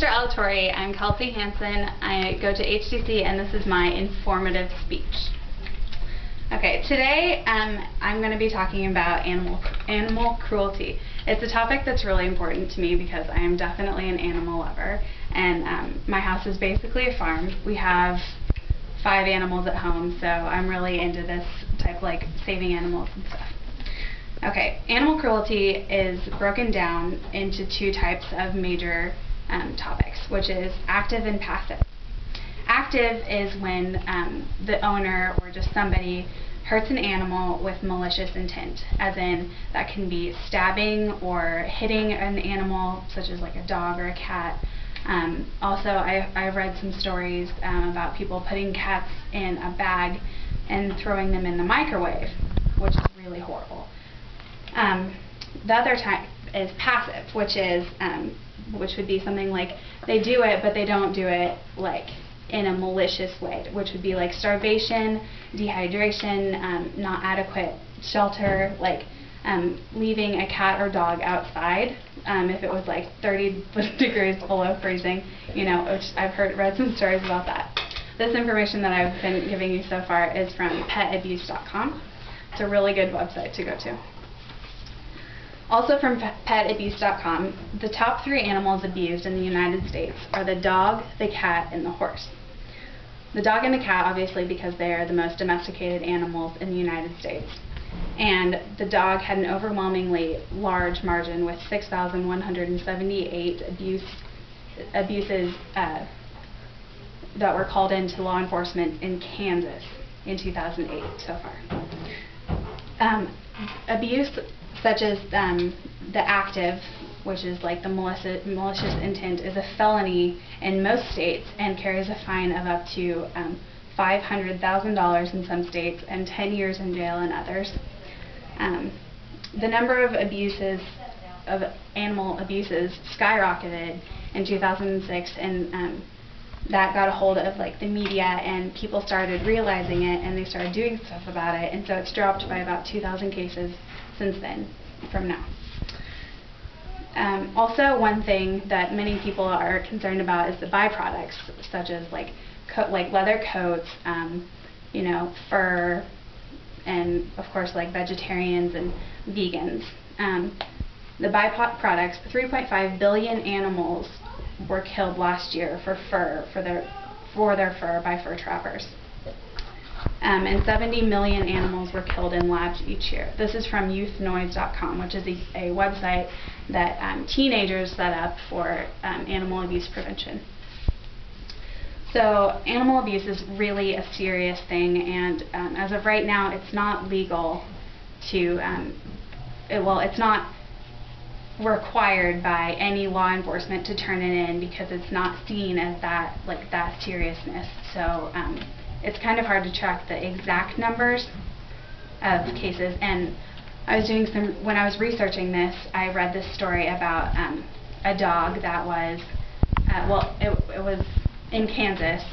Mr. Auditory. I'm Kelsey Hansen. I go to HTC and this is my informative speech. Okay, today I'm going to be talking about animal cruelty. It's a topic that's really important to me because I am definitely an animal lover, and my house is basically a farm. We have 5 animals at home, so I'm really into this type, like saving animals and stuff. Okay, animal cruelty is broken down into 2 types of major topics, which is active and passive. Active is when the owner or just somebody hurts an animal with malicious intent, as in that can be stabbing or hitting an animal, such as like a dog or a cat. Also, I've read some stories about people putting cats in a bag and throwing them in the microwave, which is really horrible. The other type is passive, which would be something like they do it, but they don't do it like in a malicious way, which would be like starvation, dehydration, not adequate shelter, like leaving a cat or dog outside if it was like 30 degrees below freezing, which I've read some stories about that. This information that I've been giving you so far is from petabuse.com. It's a really good website to go to. Also from petabuse.com, the top 3 animals abused in the United States are the dog, the cat, and the horse. The dog and the cat, obviously, because they are the most domesticated animals in the United States. And the dog had an overwhelmingly large margin with 6,178 abuses that were called into law enforcement in Kansas in 2008 so far. Abuse such as the active, which is like the malicious intent, is a felony in most states and carries a fine of up to $500,000 in some states and 10 years in jail in others. The number of animal abuses skyrocketed in 2006, and that got a hold of like the media, and people started realizing it and they started doing stuff about it, and so it's dropped by about 2,000 cases since then, from now. Also, one thing that many people are concerned about is the byproducts, such as like leather coats, fur, and of course like vegetarians and vegans. The byproducts, 3.5 billion animals were killed last year for their fur by fur trappers. And 70 million animals were killed in labs each year. This is from youthnoise.com, which is a website that teenagers set up for animal abuse prevention. So animal abuse is really a serious thing, and as of right now, it's not legal to, it's not required by any law enforcement to turn it in because it's not seen as that seriousness. So it's kind of hard to track the exact numbers of cases, and when I was researching this, I read this story about a dog that was, it was in Kansas,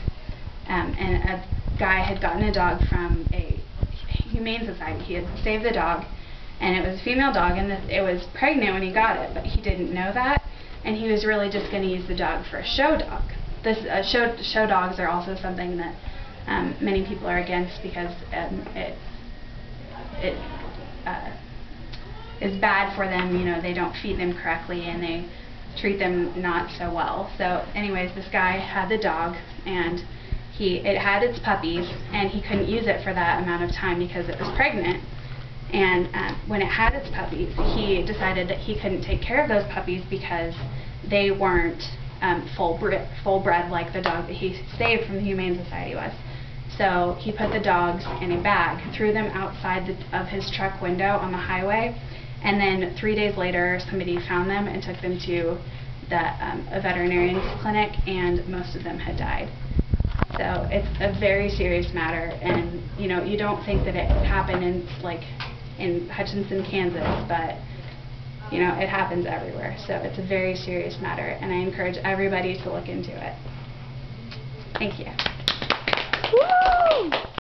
and a guy had gotten a dog from a humane society. He had saved the dog, and it was a female dog, and it was pregnant when he got it, but he didn't know that, and he was really just going to use the dog for a show dog. Show dogs are also something that many people are against because it is bad for them. They don't feed them correctly and they treat them not so well. So anyways, this guy had the dog, and it had its puppies, and he couldn't use it for that amount of time because it was pregnant. And when it had its puppies, he decided that he couldn't take care of those puppies because they weren't full bred like the dog that he saved from the Humane Society was. So he put the dogs in a bag, threw them outside of his truck window on the highway, and then 3 days later somebody found them and took them to a veterinarian's clinic, and most of them had died. So it's a very serious matter, and you don't think that it happened in Hutchinson, Kansas, but it happens everywhere. So it's a very serious matter, and I encourage everybody to look into it. Thank you. Woo!